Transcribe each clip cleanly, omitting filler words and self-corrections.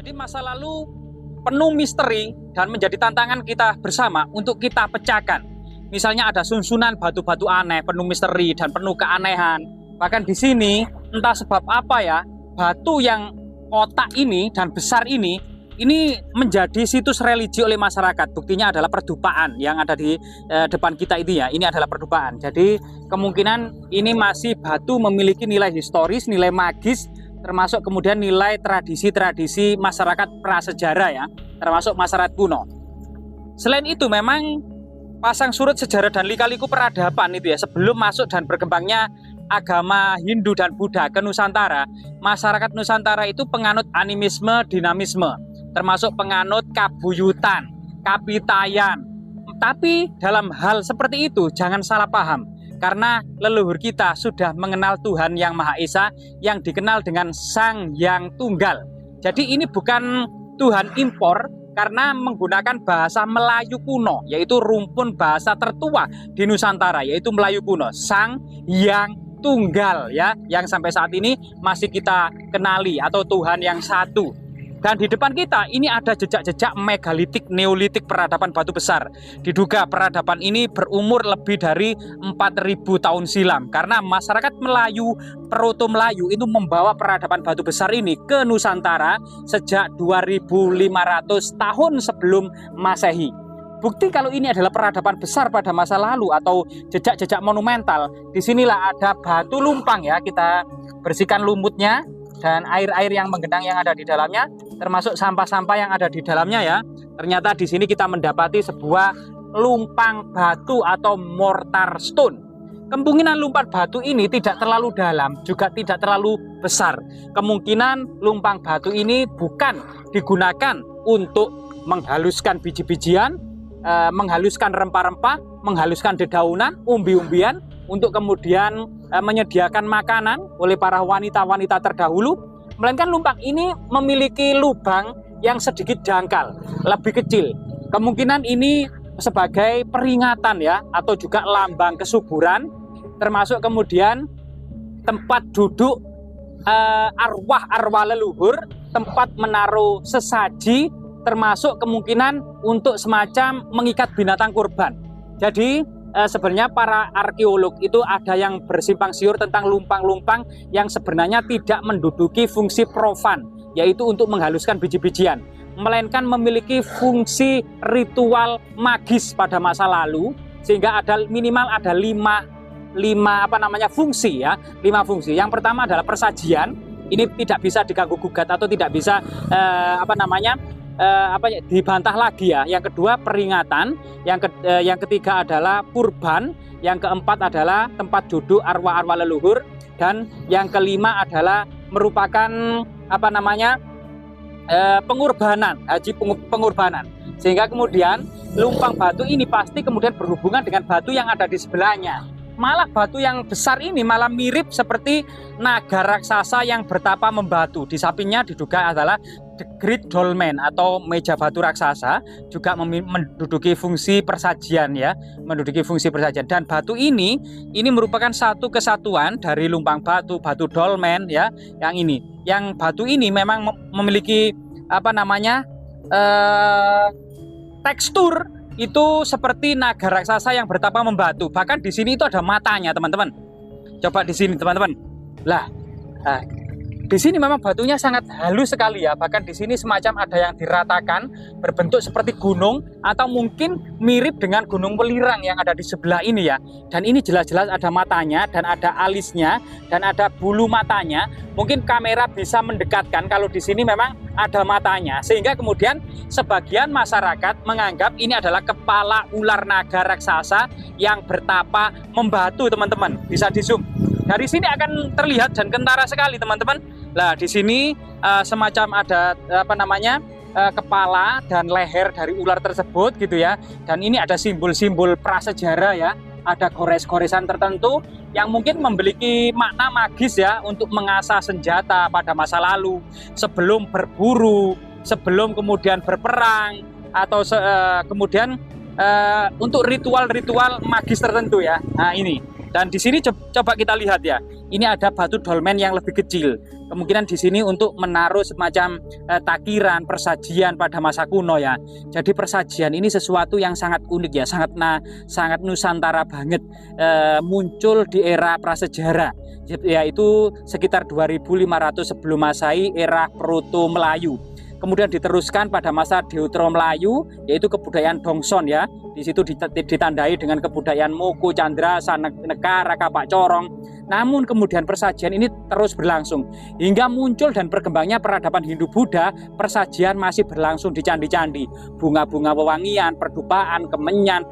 Jadi masa lalu penuh misteri dan menjadi tantangan kita bersama untuk kita pecahkan. Misalnya ada susunan batu-batu aneh, penuh misteri dan penuh keanehan. Bahkan di sini entah sebab apa ya, batu yang kotak ini dan besar ini menjadi situs religi oleh masyarakat. Buktinya adalah perdupaan yang ada di depan kita itu ya. Ini adalah perdupaan. Jadi kemungkinan ini masih batu memiliki nilai historis, nilai magis, termasuk kemudian nilai tradisi-tradisi masyarakat prasejarah ya, termasuk masyarakat kuno. Selain itu memang pasang surut sejarah dan lika-liku peradaban itu ya, sebelum masuk dan berkembangnya agama Hindu dan Buddha ke Nusantara, masyarakat Nusantara itu penganut animisme, dinamisme, termasuk penganut kabuyutan, kapitayan. Tapi dalam hal seperti itu jangan salah paham, karena leluhur kita sudah mengenal Tuhan Yang Maha Esa yang dikenal dengan Sang Yang Tunggal. Jadi ini bukan Tuhan impor, karena menggunakan bahasa Melayu kuno, yaitu rumpun bahasa tertua di Nusantara, yaitu Melayu kuno, Sang Yang Tunggal ya, yang sampai saat ini masih kita kenali, atau Tuhan yang satu. Dan di depan kita ini ada jejak-jejak megalitik, neolitik peradaban batu besar. Diduga peradaban ini berumur lebih dari 4.000 tahun silam, karena masyarakat Melayu, Proto Melayu itu membawa peradaban batu besar ini ke Nusantara sejak 2.500 tahun sebelum Masehi. Bukti kalau ini adalah peradaban besar pada masa lalu atau jejak-jejak monumental, disinilah ada batu lumpang ya. Kita bersihkan lumutnya dan air-air yang menggenang yang ada di dalamnya, termasuk sampah-sampah yang ada di dalamnya ya. Ternyata di sini kita mendapati sebuah lumpang batu atau mortar stone. Kemungkinan lumpang batu ini tidak terlalu dalam, juga tidak terlalu besar. Kemungkinan lumpang batu ini bukan digunakan untuk menghaluskan biji-bijian, menghaluskan rempah-rempah, menghaluskan dedaunan, umbi-umbian, untuk kemudian menyediakan makanan oleh para wanita-wanita terdahulu, melainkan lumpang ini memiliki lubang yang sedikit dangkal, lebih kecil. Kemungkinan ini sebagai peringatan ya, atau juga lambang kesuburan, termasuk kemudian tempat duduk arwah-arwah leluhur, tempat menaruh sesaji, termasuk kemungkinan untuk semacam mengikat binatang kurban. Jadi sebenarnya para arkeolog itu ada yang bersimpang siur tentang lumpang-lumpang yang sebenarnya tidak menduduki fungsi profan, yaitu untuk menghaluskan biji-bijian, melainkan memiliki fungsi ritual magis pada masa lalu, sehingga ada minimal ada lima fungsi ya, 5 fungsi. Yang pertama adalah persajian, ini tidak bisa diganggu gugat atau tidak bisa dibantah lagi ya. Yang kedua peringatan, yang ketiga adalah kurban, yang keempat adalah tempat duduk arwah-arwah leluhur, dan yang kelima adalah merupakan pengorbanan, haji pengorbanan. Sehingga kemudian lumpang batu ini pasti kemudian berhubungan dengan batu yang ada di sebelahnya. Malah batu yang besar ini malah mirip seperti naga raksasa yang bertapa membatu. Di sampingnya diduga adalah The Great Dolmen atau meja batu raksasa, juga menduduki fungsi persajian ya, menduduki fungsi persajian. Dan batu ini merupakan satu kesatuan dari lumpang batu, batu dolmen ya, yang ini. Yang batu ini memang memiliki tekstur itu seperti naga raksasa yang bertapa membatu. Bahkan di sini itu ada matanya, teman-teman. Coba di sini, teman-teman. Di sini memang batunya sangat halus sekali ya. Bahkan di sini semacam ada yang diratakan, berbentuk seperti gunung, atau mungkin mirip dengan gunung Welirang yang ada di sebelah ini ya. Dan ini jelas-jelas ada matanya, dan ada alisnya, dan ada bulu matanya. Mungkin kamera bisa mendekatkan kalau di sini memang ada matanya, sehingga kemudian sebagian masyarakat menganggap ini adalah kepala ular naga raksasa yang bertapa membatu, teman-teman. Bisa di zoom. Dari sini akan terlihat dan kentara sekali, teman-teman. Nah, di sini semacam ada kepala dan leher dari ular tersebut gitu ya. Dan ini ada simbol-simbol prasejarah ya. Ada gores-goresan tertentu yang mungkin memiliki makna magis ya, untuk mengasah senjata pada masa lalu, sebelum berburu, sebelum kemudian berperang, atau kemudian untuk ritual-ritual magis tertentu ya. Nah ini. Dan di sini coba kita lihat ya, ini ada batu dolmen yang lebih kecil. Kemungkinan di sini untuk menaruh semacam takiran, persajian pada masa kuno ya. Jadi persajian ini sesuatu yang sangat unik ya, sangat Nusantara banget. Muncul di era prasejarah, yaitu sekitar 2500 sebelum Masehi, era Proto Melayu. Kemudian diteruskan pada masa Deutero Melayu, yaitu kebudayaan Dongson ya. Di situ ditandai dengan kebudayaan Moko, Candra, Saneka, Raka, Pak Corong. Namun kemudian persajian ini terus berlangsung hingga muncul dan berkembangnya peradaban Hindu-Buddha. Persajian masih berlangsung di candi-candi. Bunga-bunga wewangian, perdupaan, kemenyan,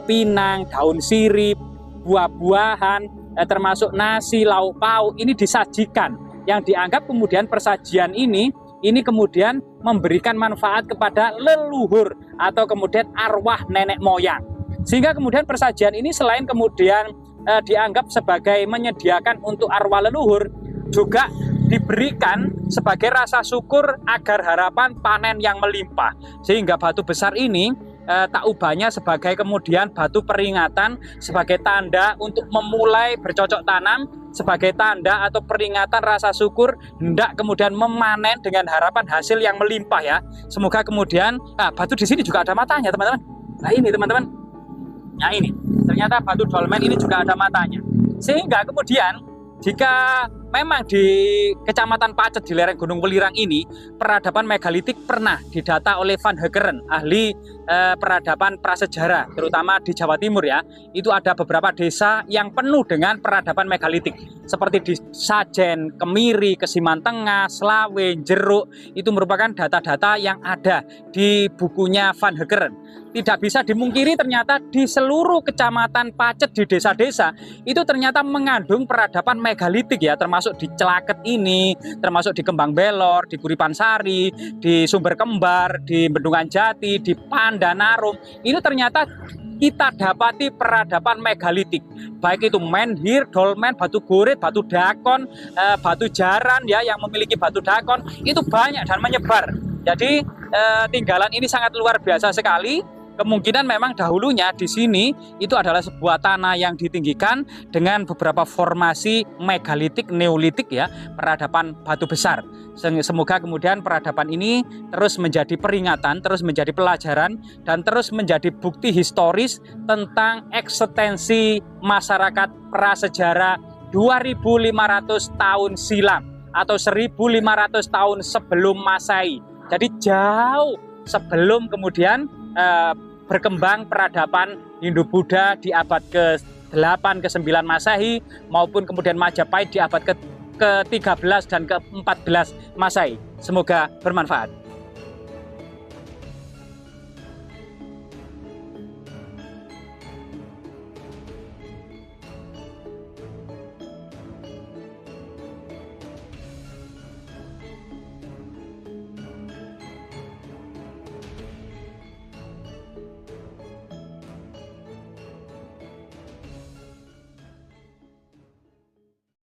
pinang, daun sirih, buah-buahan, termasuk nasi, lauk pauk ini disajikan. Yang dianggap kemudian persajian ini kemudian memberikan manfaat kepada leluhur atau kemudian arwah nenek moyang. Sehingga kemudian persajian ini selain kemudian dianggap sebagai menyediakan untuk arwah leluhur, juga diberikan sebagai rasa syukur agar harapan panen yang melimpah. Sehingga batu besar ini tak ubahnya sebagai kemudian batu peringatan, sebagai tanda untuk memulai bercocok tanam, sebagai tanda atau peringatan rasa syukur hendak kemudian memanen dengan harapan hasil yang melimpah ya. Semoga kemudian batu di sini juga ada matanya teman-teman. Nah ini teman-teman, nah ini ternyata batu dolmen ini juga ada matanya. Sehingga kemudian jika memang di Kecamatan Pacet di lereng Gunung Welirang ini peradaban megalitik pernah didata oleh Van Heckeren, ahli peradaban prasejarah terutama di Jawa Timur ya. Itu ada beberapa desa yang penuh dengan peradaban megalitik seperti di Sajen, Kemiri, Kesiman Tengah, Slawe, Jeruk. Itu merupakan data-data yang ada di bukunya Van Heckeren. Tidak bisa dimungkiri ternyata di seluruh Kecamatan Pacet di desa-desa itu ternyata mengandung peradaban megalitik ya, termasuk di Celaket ini, termasuk di Kembang Belor, di Kuripan Sari, di Sumber Kembar, di Bendungan Jati, di Pandanarum. Ini ternyata kita dapati peradaban megalitik, baik itu menhir, dolmen, batu gorit, batu dakon, batu jaran ya, yang memiliki batu dakon itu banyak dan menyebar. Jadi tinggalan ini sangat luar biasa sekali. Kemungkinan memang dahulunya di sini itu adalah sebuah tanah yang ditinggikan dengan beberapa formasi megalitik, neolitik ya, peradaban batu besar. Semoga kemudian peradaban ini terus menjadi peringatan, terus menjadi pelajaran, dan terus menjadi bukti historis tentang eksistensi masyarakat prasejarah 2500 tahun silam atau 1500 tahun sebelum Masehi. Jadi jauh sebelum kemudian berkembang peradaban Hindu-Buddha di abad ke-8, ke-9 Masehi maupun kemudian Majapahit di abad ke-13 dan ke-14 Masehi. Semoga bermanfaat.